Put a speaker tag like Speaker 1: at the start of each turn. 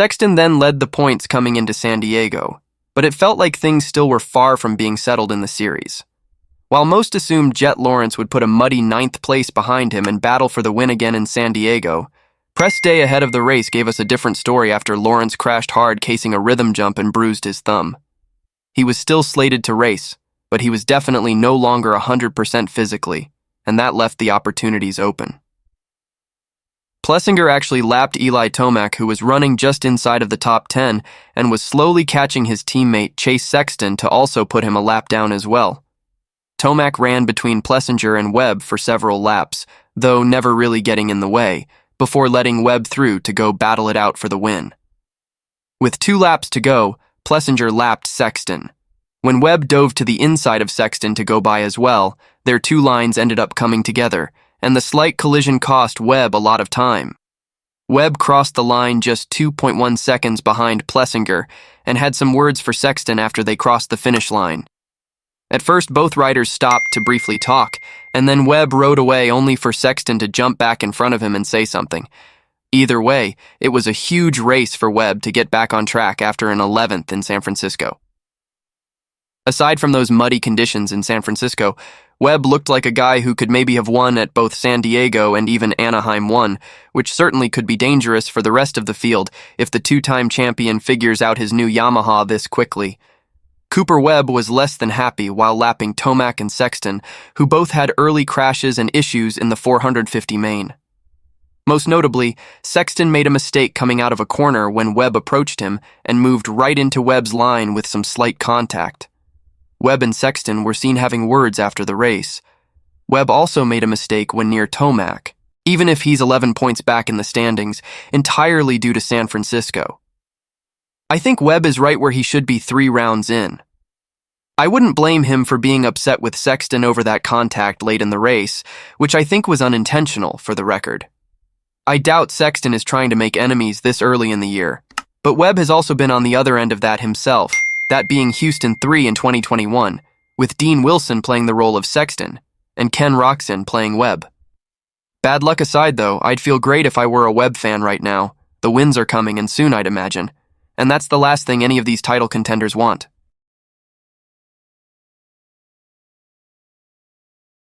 Speaker 1: Sexton then led the points coming into San Diego, but it felt like things still were far from being settled in the series. While most assumed Jet Lawrence would put a muddy 9th place behind him and battle for the win again in San Diego, press day ahead of the race gave us a different story after Lawrence crashed hard casing a rhythm jump and bruised his thumb. He was still slated to race, but he was definitely no longer 100% physically, and that left the opportunities open. Plessinger actually lapped Eli Tomac, who was running just inside of the top 10 and was slowly catching his teammate Chase Sexton to also put him a lap down as well. Tomac ran between Plessinger and Webb for several laps, though never really getting in the way, before letting Webb through to go battle it out for the win. With 2 laps to go, Plessinger lapped Sexton. When Webb dove to the inside of Sexton to go by as well, their 2 lines ended up coming together, and the slight collision cost Webb a lot of time. Webb crossed the line just 2.1 seconds behind Plessinger and had some words for Sexton after they crossed the finish line. At first, both riders stopped to briefly talk, and then Webb rode away only for Sexton to jump back in front of him and say something. Either way, it was a huge race for Webb to get back on track after an 11th in San Francisco. Aside from those muddy conditions in San Francisco, Webb looked like a guy who could maybe have won at both San Diego and even Anaheim 1, which certainly could be dangerous for the rest of the field if the 2-time champion figures out his new Yamaha this quickly. Cooper Webb was less than happy while lapping Tomac and Sexton, who both had early crashes and issues in the 450 main. Most notably, Sexton made a mistake coming out of a corner when Webb approached him and moved right into Webb's line with some slight contact. Webb and Sexton were seen having words after the race. Webb also made a mistake when near Tomac, even if he's 11 points back in the standings, entirely due to San Francisco. I think Webb is right where he should be 3 rounds in. I wouldn't blame him for being upset with Sexton over that contact late in the race, which I think was unintentional, for the record. I doubt Sexton is trying to make enemies this early in the year, but Webb has also been on the other end of that himself, that being Houston 3 in 2021, with Dean Wilson playing the role of Sexton, and Ken Roczen playing Webb. Bad luck aside though, I'd feel great if I were a Webb fan right now. The wins are coming, and soon I'd imagine. And that's the last thing any of these title contenders want.